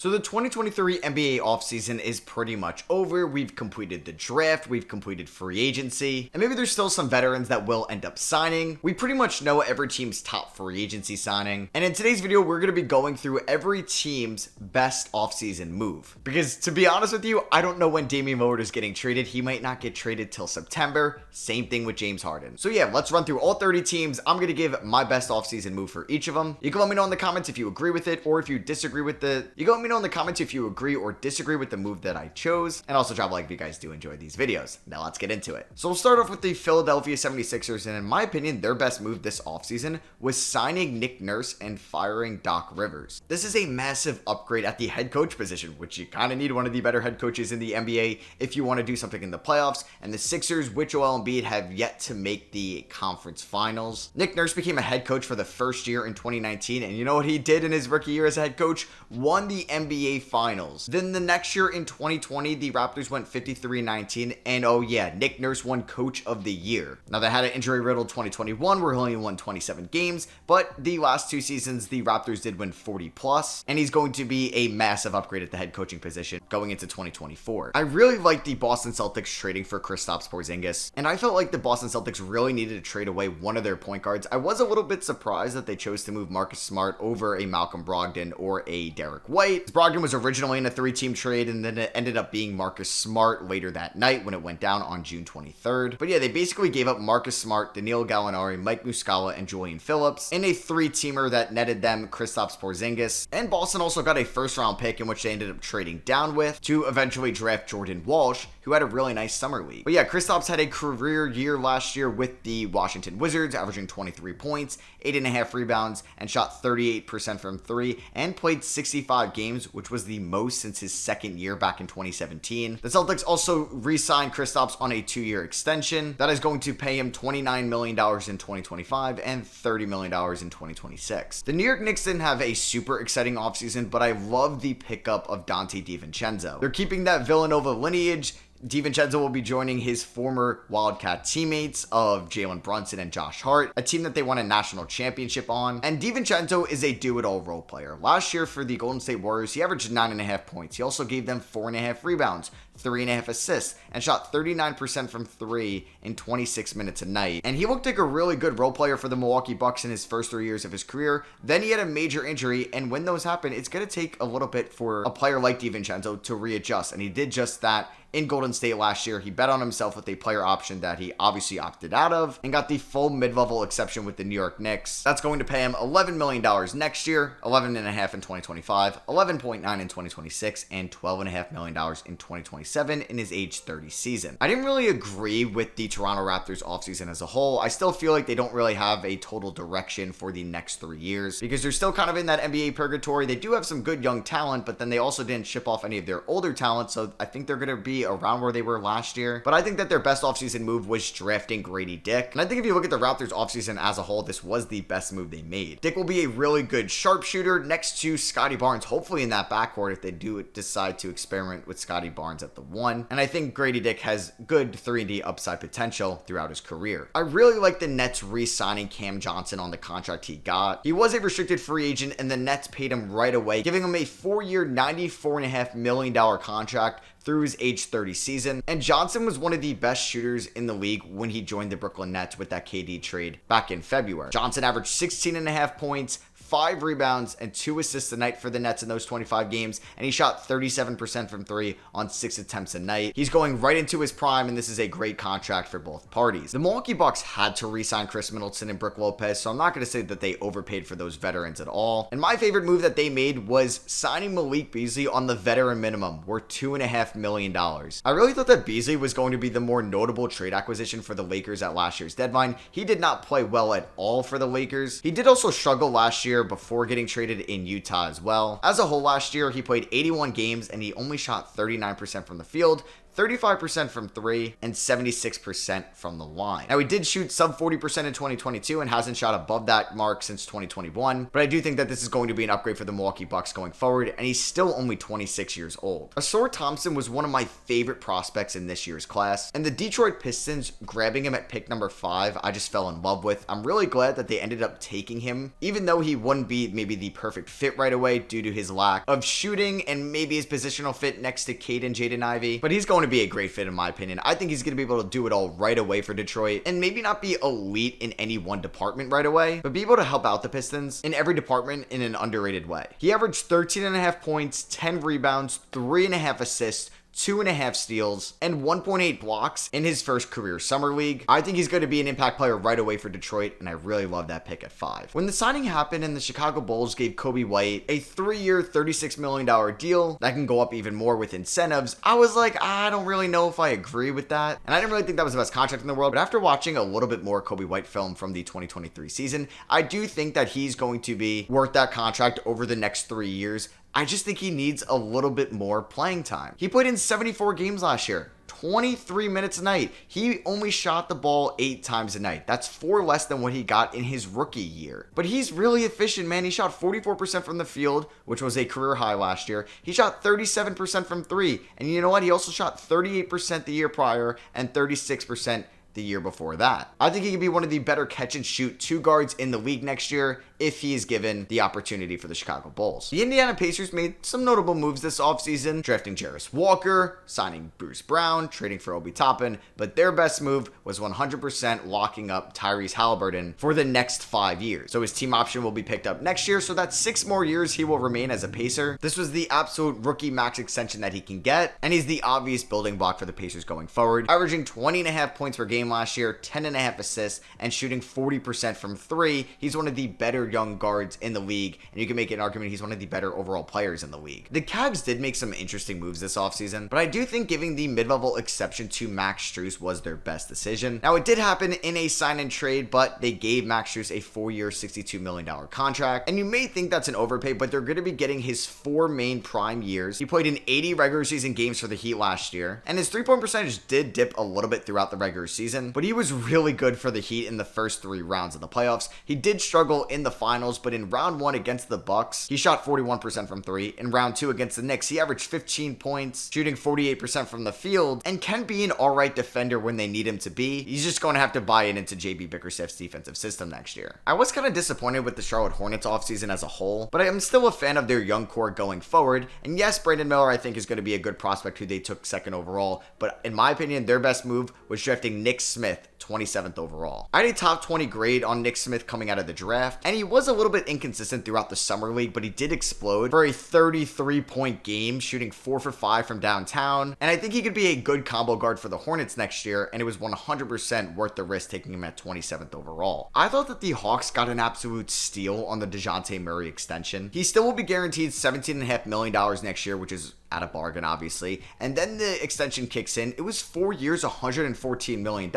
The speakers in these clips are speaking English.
So the 2023 NBA offseason is pretty much over. We've completed the draft, we've completed free agency, and maybe there's still some veterans that will end up signing. We pretty much know every team's top free agency signing, and in today's video, we're going to be going through every team's best offseason move. Because to be honest with you, I don't know when Damian Lillard is getting traded. He might not get traded till September. Same thing with James Harden. So yeah, let's run through all 30 teams. I'm going to give my best offseason move for each of them. You can let me know in the comments if you agree with it or if you disagree with it. You can let me know in the comments if you agree or disagree with the move that I chose, and also drop a like if you guys do enjoy these videos. Now let's get into it. So we'll start off with the Philadelphia 76ers, and in my opinion, their best move this offseason was signing Nick Nurse and firing Doc Rivers. This is a massive upgrade at the head coach position, which you kind of need one of the better head coaches in the NBA if you want to do something in the playoffs, and the Sixers with Joel Embiid have yet to make the conference finals. Nick Nurse became a head coach for the first year in 2019, and you know what he did in his rookie year as a head coach? Won the NBA Finals. Then the next year in 2020, the Raptors went 53-19, and oh yeah, Nick Nurse won Coach of the Year. Now they had an injury-riddled 2021 where he only won 27 games, but the last two seasons, the Raptors did win 40 plus, and he's going to be a massive upgrade at the head coaching position going into 2024. I really like the Boston Celtics trading for Kristaps Porzingis, and I felt like the Boston Celtics really needed to trade away one of their point guards. I was a little bit surprised that they chose to move Marcus Smart over a Malcolm Brogdon or a Derek White. Brogdon was originally in a 3-team trade, and then it ended up being Marcus Smart later that night when it went down on June 23rd. But yeah, they basically gave up Marcus Smart, Danilo Gallinari, Mike Muscala, and Julian Phillips in a 3-teamer that netted them Kristaps Porzingis. And Boston also got a first-round pick in which they ended up trading down with to eventually draft Jordan Walsh, who had a really nice summer league. But yeah, Kristaps had a career year last year with the Washington Wizards, averaging 23 points, 8.5 rebounds, and shot 38% from 3, and played 65 games, which was the most since his second year back in 2017. The Celtics also re-signed Kristaps on a 2-year extension that is going to pay him $29 million in 2025 and $30 million in 2026. The New York Knicks didn't have a super exciting offseason, but I love the pickup of Dante DiVincenzo. They're keeping that Villanova lineage. DiVincenzo will be joining his former Wildcat teammates of Jalen Brunson and Josh Hart, a team that they won a national championship on. And DiVincenzo is a do-it-all role player. Last year for the Golden State Warriors, he averaged 9.5 points. He also gave them 4.5 rebounds, 3.5 assists, and shot 39% from 3 in 26 minutes a night. And he looked like a really good role player for the Milwaukee Bucks in his first 3 years of his career. Then he had a major injury, and when those happen, it's going to take a little bit for a player like DiVincenzo to readjust, and he did just that. In Golden State last year, he bet on himself with a player option that he obviously opted out of and got the full mid-level exception with the New York Knicks. That's going to pay him $11 million next year, $11.5 in 2025, $11.9 in 2026, and $12.5 million in 2027 in his age 30 season. I didn't really agree with the Toronto Raptors offseason as a whole. I still feel like they don't really have a total direction for the next 3 years because they're still kind of in that NBA purgatory. They do have some good young talent, but then they also didn't ship off any of their older talent, so I think they're going to be around where they were last year. But I think that their best offseason move was drafting Grady Dick. And I think if you look at the Raptors offseason as a whole, this was the best move they made. Dick will be a really good sharpshooter next to Scotty Barnes, hopefully in that backcourt if they do decide to experiment with Scotty Barnes at the 1. And I think Grady Dick has good 3-and-D upside potential throughout his career. I really like the Nets re-signing Cam Johnson on the contract he got. He was a restricted free agent, and the Nets paid him right away, giving him a 4-year, $94.5 million contract through his age 30 season. And Johnson was one of the best shooters in the league when he joined the Brooklyn Nets with that KD trade back in February. Johnson averaged 16.5 points, 5 rebounds, and 2 assists a night for the Nets in those 25 games, and he shot 37% from 3 on 6 attempts a night. He's going right into his prime, and this is a great contract for both parties. The Milwaukee Bucks had to re-sign Chris Middleton and Brook Lopez, so I'm not going to say that they overpaid for those veterans at all. And my favorite move that they made was signing Malik Beasley on the veteran minimum, worth $2.5 million. I really thought that Beasley was going to be the more notable trade acquisition for the Lakers at last year's deadline. He did not play well at all for the Lakers. He did also struggle last year before getting traded in Utah as well. As a whole last year, he played 81 games and he only shot 39% from the field, 35% from 3, and 76% from the line. Now, he did shoot sub 40% in 2022 and hasn't shot above that mark since 2021, but I do think that this is going to be an upgrade for the Milwaukee Bucks going forward, and he's still only 26 years old. Ausar Thompson was one of my favorite prospects in this year's class, and the Detroit Pistons grabbing him at pick number 5, I just fell in love with. I'm really glad that they ended up taking him, even though he wouldn't be maybe the perfect fit right away due to his lack of shooting and maybe his positional fit next to Cade and Jaden Ivey, but he's going to be a great fit in my opinion. I think he's going to be able to do it all right away for Detroit, and maybe not be elite in any one department right away, but be able to help out the Pistons in every department in an underrated way. He averaged 13.5 points, 10 rebounds, 3.5 assists, 2.5 steals, and 1.8 blocks in his first career summer league. I think he's going to be an impact player right away for Detroit, and I really love that pick at 5. When the signing happened and the Chicago Bulls gave Coby White a 3-year, $36 million deal that can go up even more with incentives, I was like, I don't really know if I agree with that, and I didn't really think that was the best contract in the world, but after watching a little bit more Coby White film from the 2023 season, I do think that he's going to be worth that contract over the next 3 years. I just think he needs a little bit more playing time. He played in 74 games last year, 23 minutes a night. He only shot the ball 8 times a night. That's 4 less than what he got in his rookie year. But he's really efficient, man. He shot 44% from the field, which was a career high last year. He shot 37% from 3. And you know what? He also shot 38% the year prior and 36% the year before that. I think he could be one of the better catch and shoot 2 guards in the league next year if he is given the opportunity for the Chicago Bulls. The Indiana Pacers made some notable moves this offseason, drafting Jarris Walker, signing Bruce Brown, trading for Obi Toppin, but their best move was 100% locking up Tyrese Halliburton for the next 5 years. So his team option will be picked up next year, so that's 6 more years he will remain as a Pacer. This was the absolute rookie max extension that he can get, and he's the obvious building block for the Pacers going forward, averaging 20.5 points per game last year, 10.5 assists, and shooting 40% from 3. He's one of the better young guards in the league, and you can make an argument he's one of the better overall players in the league. The Cavs did make some interesting moves this offseason, but I do think giving the mid-level exception to Max Strus was their best decision. Now, it did happen in a sign and trade, but they gave Max Strus a 4-year, $62 million contract, and you may think that's an overpay, but they're going to be getting his 4 main prime years. He played in 80 regular season games for the Heat last year, and his 3-point percentage did dip a little bit throughout the regular season, but he was really good for the Heat in the first 3 rounds of the playoffs. He did struggle in the finals, but in round 1 against the Bucks, he shot 41% from 3. In round 2 against the Knicks, he averaged 15 points, shooting 48% from the field, and can be an alright defender when they need him to be. He's just going to have to buy into JB Bickerstaff's defensive system next year. I was kind of disappointed with the Charlotte Hornets offseason as a whole, but I am still a fan of their young core going forward, and yes, Brandon Miller I think is going to be a good prospect who they took 2nd overall, but in my opinion, their best move was drafting Nick Smith, 27th overall. I had a top 20 grade on Nick Smith coming out of the draft, and he was a little bit inconsistent throughout the summer league, but he did explode for a 33-point game, shooting 4 for 5 from downtown, and I think he could be a good combo guard for the Hornets next year, and it was 100% worth the risk taking him at 27th overall. I thought that the Hawks got an absolute steal on the DeJounte Murray extension. He still will be guaranteed $17.5 million next year, which is at a bargain, obviously. And then the extension kicks in. It was 4 years, $114 million.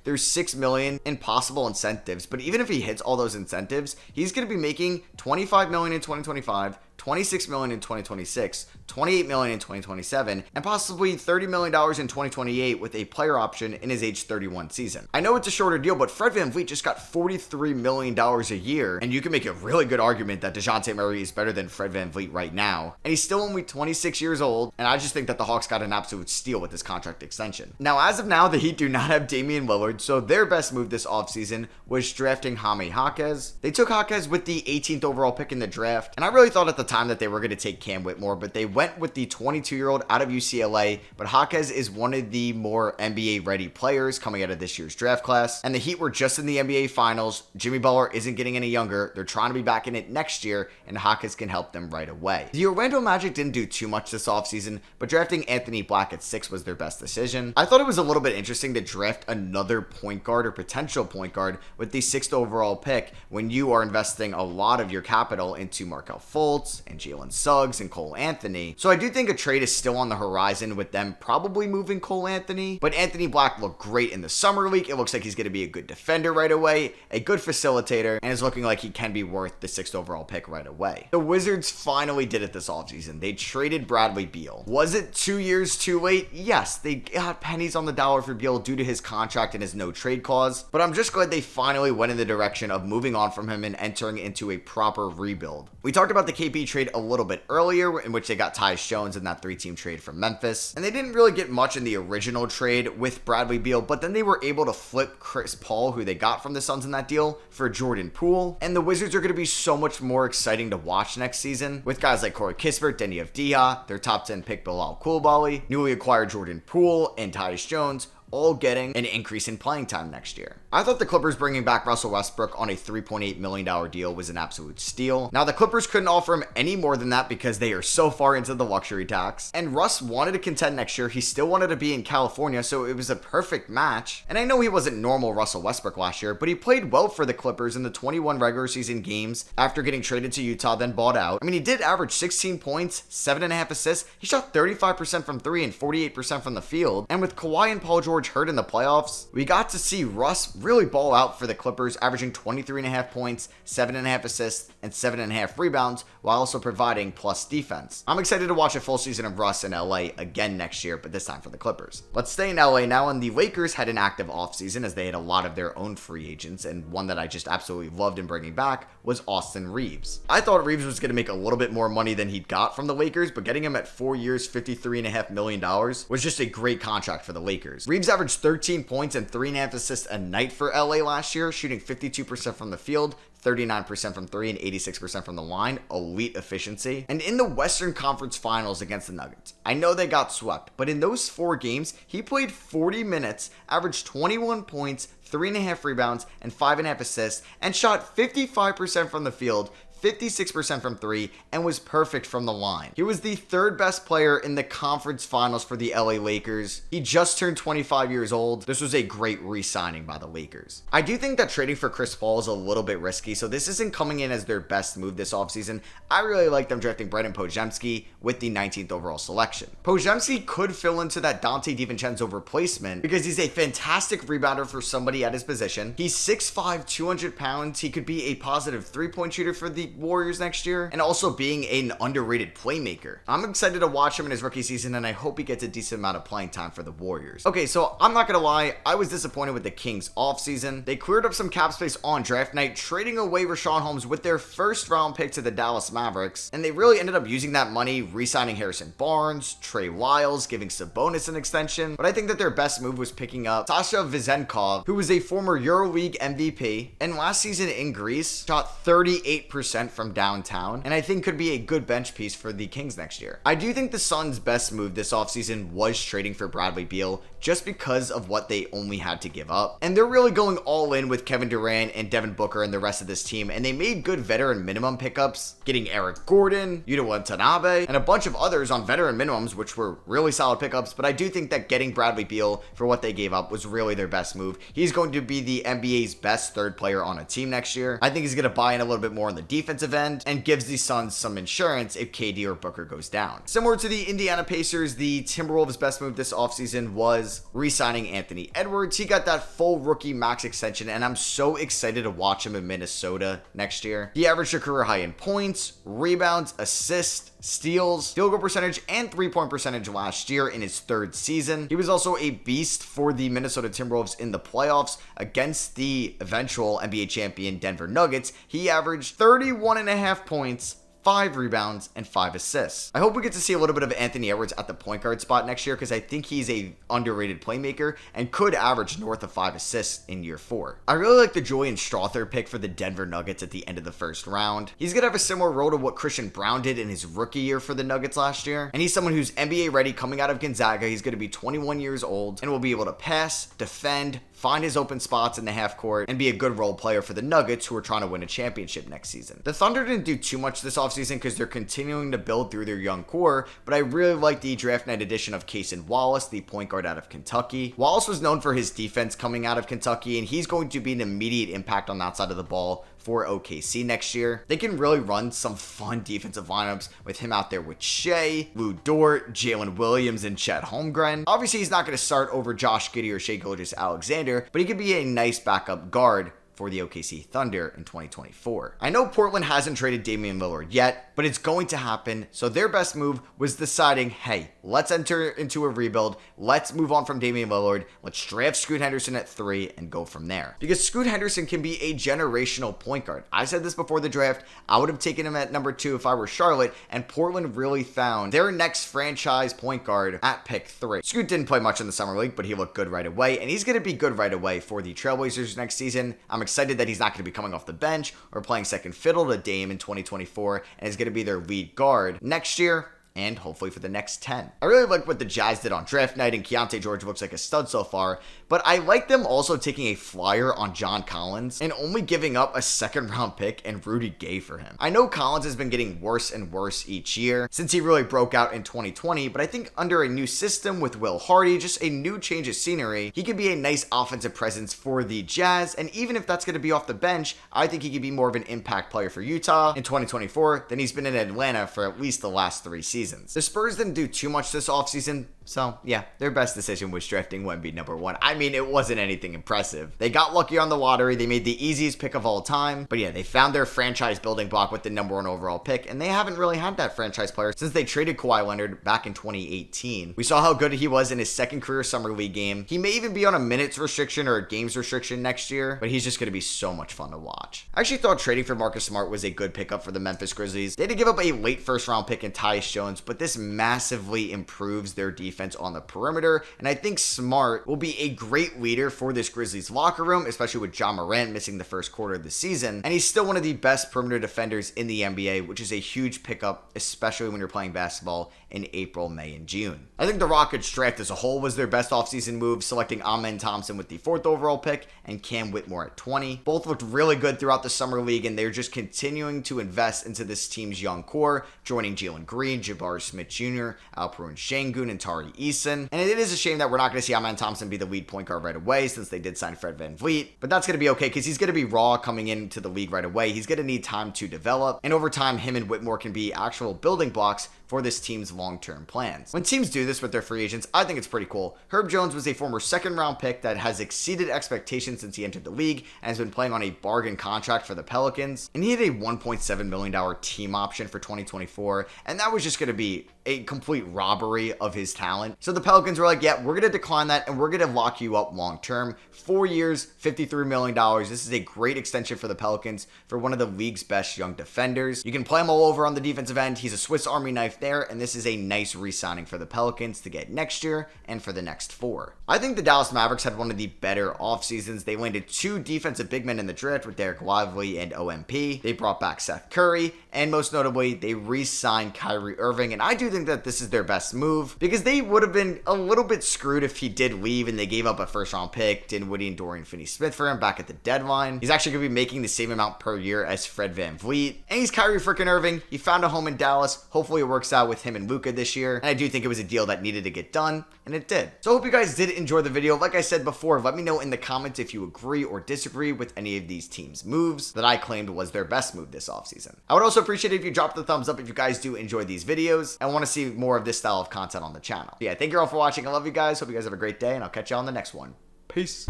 There's $6 million in possible incentives. But even if he hits all those incentives, he's going to be making $25 million in 2025, $26 million in 2026, $28 million in 2027, and possibly $30 million in 2028 with a player option in his age 31 season. I know it's a shorter deal, but Fred VanVleet just got $43 million a year, and you can make a really good argument that DeJounte Murray is better than Fred VanVleet right now, and he's still only 26 years old, and I just think that the Hawks got an absolute steal with this contract extension. Now, as of now, the Heat do not have Damian Lillard, so their best move this offseason was drafting Jaime Jaquez. They took Jaquez with the 18th overall pick in the draft, and I really thought at the time that they were going to take Cam Whitmore, but they went with the 22-year-old out of UCLA, but Jaquez is one of the more NBA-ready players coming out of this year's draft class, and the Heat were just in the NBA Finals. Jimmy Butler isn't getting any younger. They're trying to be back in it next year, and Jaquez can help them right away. The Orlando Magic didn't do too much this offseason, but drafting Anthony Black at 6 was their best decision. I thought it was a little bit interesting to draft another point guard or potential point guard with the 6th overall pick when you are investing a lot of your capital into Markelle Fultz, Timberwolves and Jalen Suggs and Cole Anthony. So I do think a trade is still on the horizon with them probably moving Cole Anthony, but Anthony Black looked great in the summer league. It looks like he's going to be a good defender right away, a good facilitator, and is looking like he can be worth the 6th overall pick right away. The Wizards finally did it this offseason. They traded Bradley Beal. Was it 2 years too late? Yes, they got pennies on the dollar for Beal due to his contract and his no trade clause, but I'm just glad they finally went in the direction of moving on from him and entering into a proper rebuild. We talked about the KP trade a little bit earlier, in which they got Tyus Jones in that 3-team trade from Memphis, and they didn't really get much in the original trade with Bradley Beal, but then they were able to flip Chris Paul, who they got from the Suns in that deal, for Jordan Poole, and the Wizards are going to be so much more exciting to watch next season with guys like Corey Kispert, Deni Avdija, their top 10 pick Bilal Coulibaly, newly acquired Jordan Poole, and Tyus Jones, all getting an increase in playing time next year. I thought the Clippers bringing back Russell Westbrook on a $3.8 million deal was an absolute steal. Now, the Clippers couldn't offer him any more than that because they are so far into the luxury tax. And Russ wanted to contend next year. He still wanted to be in California, so it was a perfect match. And I know he wasn't normal Russell Westbrook last year, but he played well for the Clippers in the 21 regular season games after getting traded to Utah, then bought out. I mean, he did average 16 points, 7.5 assists. He shot 35% from 3 and 48% from the field. And with Kawhi and Paul George hurt in the playoffs, we got to see Russ really ball out for the Clippers, averaging 23.5 points, 7.5 assists, and 7.5 rebounds, while also providing plus defense. I'm excited to watch a full season of Russ in LA again next year, but this time for the Clippers. Let's stay in LA now, and the Lakers had an active offseason as they had a lot of their own free agents, and one that I just absolutely loved in bringing back was Austin Reeves. I thought Reeves was going to make a little bit more money than he'd got from the Lakers, but getting him at 4 years, $53.5 million was just a great contract for the Lakers. Reeves averaged 13 points and 3.5 assists a night for LA last year, shooting 52% from the field, 39% from 3 and 86% from the line. Elite efficiency. And in the Western Conference Finals against the Nuggets, I know they got swept, but in those 4 games, he played 40 minutes, averaged 21 points, 3.5 rebounds, and 5.5 assists, and shot 55% from the field, 56% from 3, and was perfect from the line. He was the 3rd best player in the conference finals for the LA Lakers. He just turned 25 years old. This was a great re-signing by the Lakers. I do think that trading for Chris Paul is a little bit risky, so this isn't coming in as their best move this offseason. I really like them drafting Brendan Podziemski with the 19th overall selection. Podziemski could fill into that Dante DiVincenzo replacement because he's a fantastic rebounder for somebody at his position. He's 6'5", 200 pounds. He could be a positive 3-point shooter for the Warriors next year, and also being an underrated playmaker. I'm excited to watch him in his rookie season, and I hope he gets a decent amount of playing time for the Warriors. Okay, so I'm not gonna lie, I was disappointed with the Kings offseason. They cleared up some cap space on draft night, trading away Rashawn Holmes with their 1st round pick to the Dallas Mavericks, and they really ended up using that money re-signing Harrison Barnes, Trey Lyles, giving Sabonis an extension, but I think that their best move was picking up Sasha Vezenkov, who was a former EuroLeague MVP, and last season in Greece shot 38% from downtown, and I think could be a good bench piece for the Kings next year. I do think the Suns' best move this offseason was trading for Bradley Beal, just because of what they only had to give up. And they're really going all in with Kevin Durant and Devin Booker and the rest of this team, and they made good veteran minimum pickups, getting Eric Gordon, Yuta Watanabe, and a bunch of others on veteran minimums, which were really solid pickups, but I do think that getting Bradley Beal for what they gave up was really their best move. He's going to be the NBA's best 3rd player on a team next year. I think he's going to buy in a little bit more on the defensive end and gives the Suns some insurance if KD or Booker goes down. Similar to the Indiana Pacers, the Timberwolves' best move this offseason was re-signing Anthony Edwards. He got that full rookie max extension, and I'm so excited to watch him in Minnesota next year. He averaged a career high in points, rebounds, assists, steals, field goal percentage, and 3-point percentage last year in his 3rd season. He was also a beast for the Minnesota Timberwolves in the playoffs against the eventual NBA champion Denver Nuggets. He averaged 31.5 points, 5 rebounds, and 5 assists. I hope we get to see a little bit of Anthony Edwards at the point guard spot next year because I think he's a underrated playmaker and could average north of 5 assists in year 4. I really like the Julian Strawther pick for the Denver Nuggets at the end of the 1st round. He's going to have a similar role to what Christian Brown did in his rookie year for the Nuggets last year, and he's someone who's NBA ready coming out of Gonzaga. He's going to be 21 years old and will be able to pass, defend, find his open spots in the half court, and be a good role player for the Nuggets, who are trying to win a championship next season. The Thunder didn't do too much this offseason because they're continuing to build through their young core, but I really like the draft night addition of Cason Wallace, the point guard out of Kentucky. Wallace was known for his defense coming out of Kentucky, and he's going to be an immediate impact on that side of the ball for OKC next year. They can really run some fun defensive lineups with him out there with Shea, Lou Dort, Jalen Williams, and Chet Holmgren. Obviously, he's not going to start over Josh Giddey or Shai Gilgeous-Alexander, but he could be a nice backup guard for the OKC Thunder in 2024. I know Portland hasn't traded Damian Lillard yet, but it's going to happen, so their best move was deciding, hey, let's enter into a rebuild, let's move on from Damian Lillard, let's draft Scoot Henderson at 3 and go from there. Because Scoot Henderson can be a generational point guard. I said this before the draft, I would have taken him at number 2 if I were Charlotte, and Portland really found their next franchise point guard at pick 3. Scoot didn't play much in the summer league, but he looked good right away, and he's going to be good right away for the Trailblazers next season. I'm excited that he's not going to be coming off the bench or playing second fiddle to Dame in 2024 and is going to be their lead guard next year and hopefully for the next 10. I really like what the Jazz did on draft night, and Keontae George looks like a stud so far, but I like them also taking a flyer on John Collins and only giving up a second round pick and Rudy Gay for him. I know Collins has been getting worse and worse each year since he really broke out in 2020, but I think under a new system with Will Hardy, just a new change of scenery, he could be a nice offensive presence for the Jazz, and even if that's going to be off the bench, I think he could be more of an impact player for Utah in 2024 than he's been in Atlanta for at least the last 3 seasons. The Spurs didn't do too much this offseason, so yeah, their best decision was drafting Wemby number 1. I mean, it wasn't anything impressive. They got lucky on the lottery, they made the easiest pick of all time, but yeah, they found their franchise building block with the number 1 overall pick, and they haven't really had that franchise player since they traded Kawhi Leonard back in 2018. We saw how good he was in his second career summer league game. He may even be on a minutes restriction or a games restriction next year, but he's just going to be so much fun to watch. I actually thought trading for Marcus Smart was a good pickup for the Memphis Grizzlies. They had to give up a late first round pick in Tyus Jones, but this massively improves their defense on the perimeter, and I think Smart will be a great leader for this Grizzlies locker room, especially with Ja Morant missing the first quarter of the season, and he's still one of the best perimeter defenders in the NBA, which is a huge pickup, especially when you're playing basketball in April, May, and June. I think the Rockets draft as a whole was their best offseason move, selecting Amen Thompson with the 4th overall pick and Cam Whitmore at 20. Both looked really good throughout the summer league, and they're just continuing to invest into this team's young core, joining Jalen Green, Jabari Smith Jr., Alperen Şengün, and Tari Eason. And it is a shame that we're not going to see Amen Thompson be the lead point guard right away, since they did sign Fred VanVleet, but that's going to be okay because he's going to be raw coming into the league right away. He's going to need time to develop, and over time, him and Whitmore can be actual building blocks for this team's long-term plans. When teams do this with their free agents, I think it's pretty cool. Herb Jones was a former second-round pick that has exceeded expectations since he entered the league and has been playing on a bargain contract for the Pelicans, and he had a $1.7 million team option for 2024, and that was just going to be a complete robbery of his talent. So the Pelicans were like, yeah, we're going to decline that, and we're going to lock you up long-term. 4 years, $53 million. This is a great extension for the Pelicans for one of the league's best young defenders. You can play him all over on the defensive end. He's a Swiss Army knife there, and this is a nice re-signing for the Pelicans to get next year and for the next 4. I think the Dallas Mavericks had one of the better off seasons. They landed 2 defensive big men in the draft with Derek Lively and OMP. They brought back Seth Curry, and most notably, they re-signed Kyrie Irving, and I do think that this is their best move because they would have been a little bit screwed if he did leave and they gave up a first round pick, Dinwiddie and Dorian Finney-Smith for him back at the deadline. He's actually going to be making the same amount per year as Fred VanVleet, and he's Kyrie freaking Irving. He found a home in Dallas. Hopefully it works out with him and Luka this year, and I do think it was a deal that needed to get done, and it did. So I hope you guys did enjoy the video. Like I said before, let me know in the comments if you agree or disagree with any of these teams' moves that I claimed was their best move this offseason. I would also appreciate it if you dropped the thumbs up if you guys do enjoy these videos and want to see more of this style of content on the channel. Yeah, thank you all for watching. I love you guys. Hope you guys have a great day, and I'll catch you on the next one. Peace.